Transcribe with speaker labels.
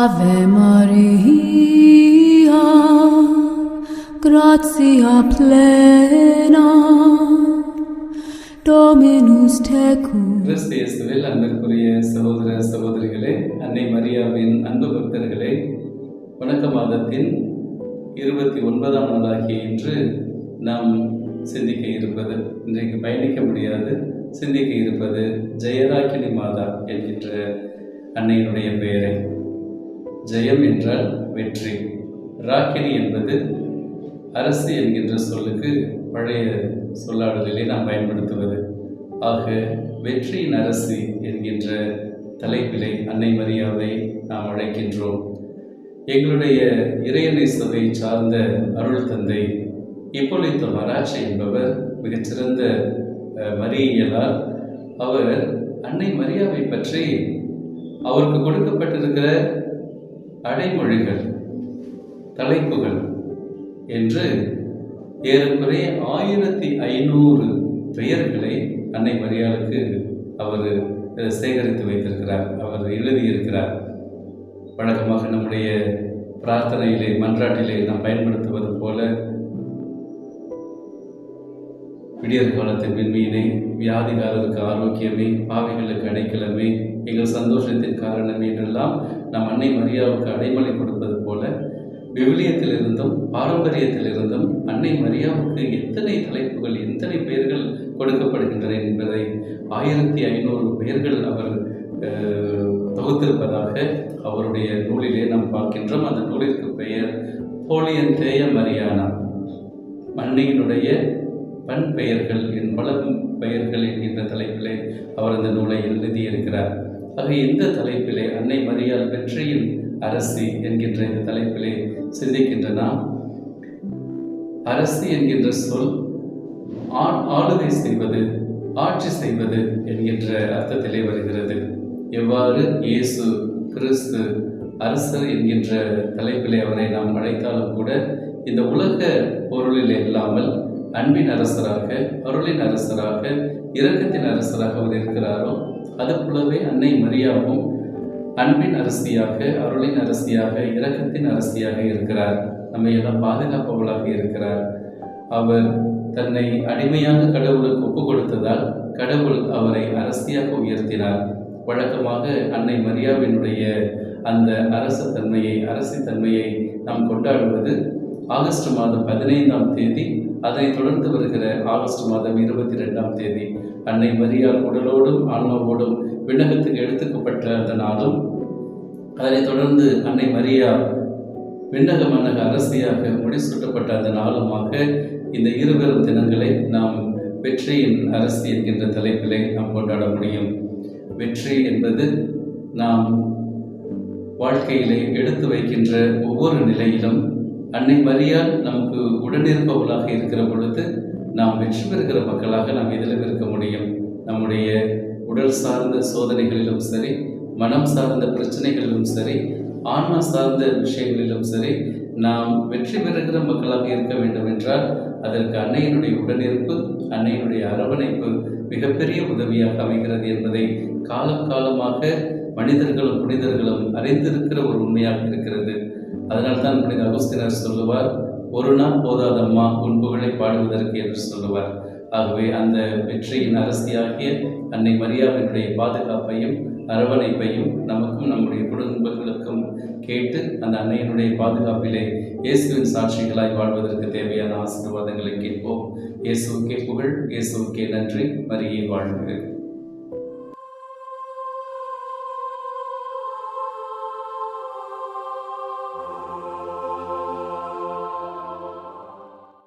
Speaker 1: Ave Maria, gratia plena, Dominus tecum.
Speaker 2: கிறிஸ்து இயேசுவில் அன்பிற்குரிய சகோதர சகோதரிகளே, அன்னை மரியாவின் அன்பு பக்தர்களே, வணக்க மாதத்தின் 29ஆம் நாளாகிய இன்று நாம் சிந்திக்க இருப்பது, இன்றைக்கு பயணிக்க முடியாது சிந்திக்க இருப்பது ஜெயராக்கினி மாதா என்கின்ற அன்னையினுடைய பெயரை. ஜெயம் என்றால் வெற்றி, ராக்கினி என்பது அரசு என்கின்ற சொல்லுக்கு பழைய சொல்லாடலிலே நாம் பயன்படுத்துவது. ஆக வெற்றியின் அரசி என்கின்ற தலைப்பிலே அன்னை மரியாவை நாம் அழைக்கின்றோம். எங்களுடைய இறையனை சபை சார்ந்த அருள் தந்தை இப்பொலித்த மராட்சி என்பவர் மிகச்சிறந்த மரியலார். அவர் அன்னை மரியாவை பற்றி அவருக்கு கொடுக்கப்பட்டிருக்கிற அடைமொழிகள், தலைப்புகள் என்று ஏறக்குறைய 1500 பெயர்களை அன்னை மரியாளுக்கு அவர் சேகரித்து வைத்திருக்கிறார், அவர் எழுதியிருக்கிறார். வழக்கமாக நம்முடைய பிரார்த்தனையிலே மன்றாட்டிலே நாம் பயன்படுத்துவது போல விடியற் காலத்தின் விண்மீனே, வியாதிகாரருக்கு ஆரோக்கியமே, பாவிகளுக்கு அடைக்கலமே, எங்கள் சந்தோஷத்தின் காரணமே என்றெல்லாம் நாம் அன்னை மரியாவுக்கு அடைமொழி கொடுப்பது போல விவிலியத்திலிருந்தும் பாரம்பரியத்திலிருந்தும் அன்னை மரியாவுக்கு எத்தனை தலைப்புகள், எத்தனை பெயர்கள் கொடுக்கப்படுகின்றன என்பதை 1500 பெயர்கள் அவர் தொகுத்திருப்பதாக அவருடைய நூலிலே நாம் பார்க்கின்றோம். அந்த நூலிற்கு பெயர் போலியந்தேய மரியானா, அன்னையினுடைய பண் பெயர்கள் என் பல பெயர்கள் என்கின்ற தலைப்பிலே அவர் அந்த நூலை எழுதியிருக்கிறார். ஆக இந்த தலைப்பிலே அன்னை மரியாள் வெற்றியின் அரசி என்கின்ற இந்த தலைப்பிலே சிந்திக்கின்ற நாம், அரசி என்கின்ற சொல் ஆளுகை செய்வது, ஆட்சி செய்வது என்கின்ற அர்த்தத்திலே வருகிறது. எவ்வாறு இயேசு கிறிஸ்து அரசர் என்கின்ற தலைப்பிலே அவரை நாம் அழைத்தாலும் கூட இந்த உலக பொருளில் இல்லாமல் அன்பின் அரசராக, அருளின் அரசராக, இரக்கத்தின் அரசராக அவர் இருக்கிறாரோ அதுபோலவே அன்னை மரியாவும் அன்பின் அரசியாக, அருளின் அரசியாக, இரக்கத்தின் அரசியாக இருக்கிறார். நம்மை எல்லாம் பாதுகாப்பவளாக இருக்கிறார். அவர் தன்னை அடிமையாக கடவுளுக்கு ஒப்பு கொடுத்ததால் கடவுள் அவரை அரசியாக உயர்த்தினார். வழக்கமாக அன்னை மரியாவினுடைய அந்த அரசத்தன்மையை, அரசித்தன்மையை நாம் கொண்டாடுவது ஆகஸ்ட் மாதம் 15ஆம் தேதி. அதனைத் தொடர்ந்து வருகிற ஆகஸ்ட் மாதம் 22ஆம் தேதி அன்னை மரியாள் உடலோடும் ஆன்மாவோடும் விண்ணகத்துக்கு எடுத்துக்கப்பட்ட அந்த நாளும், அதனைத் தொடர்ந்து அன்னை மரியா விண்ணக மன்னக அரசியாக முடிசூட்டப்பட்ட அந்த நாளுமாக இந்த இருவரும் தினங்களை நாம் வெற்றியின் அரசி என்கின்ற தலைப்பிலே நாம் கொண்டாட முடியும். வெற்றி என்பது நாம் வாழ்க்கையிலே எடுத்து வைக்கின்ற ஒவ்வொரு நிலையிலும் அன்னை மரியாள் நமக்கு உடனிருப்பவளாக இருக்கிற பொழுது நாம் வெற்றி பெறுகிற மக்களாக நாம் இதிலும் இருக்க முடியும். நம்முடைய உடல் சார்ந்த சோதனைகளிலும் சரி, மனம் சார்ந்த பிரச்சனைகளிலும் சரி, ஆன்மா சார்ந்த விஷயங்களிலும் சரி, நாம் வெற்றி பெறுகிற மக்களாக இருக்க வேண்டும் என்றால் அதற்கு அன்னையினுடைய உடனிருப்பு, அன்னையினுடைய அரவணைப்பு மிகப்பெரிய உதவியாக அமைகிறது என்பதை காலம் காலமாக மனிதர்களும் புனிதர்களும் அறிந்திருக்கிற ஒரு உண்மையாக இருக்கிறது. அதனால்தான் புனித அகுஸ்தினர் சொல்லுவார், ஒரு நாள் போதாதம்மா உன் புகழை பாடுவதற்கு என்று சொல்லுவார். ஆகவே அந்த வெற்றியின் அரசியாகிய அன்னை மரியாவினுடைய பாதுகாப்பையும் அரவணைப்பையும் நமக்கும் நம்முடைய குடும்பங்களுக்கும் கேட்டு அந்த அன்னையினுடைய பாதுகாப்பிலே இயேசுவின் சாட்சிகளாய் வாழ்வதற்கு தேவையான ஆசீர்வாதங்களை கேட்போம். இயேசுவுக்கே புகழ், இயேசுவுக்கே நன்றி. மரியே வாழ்க.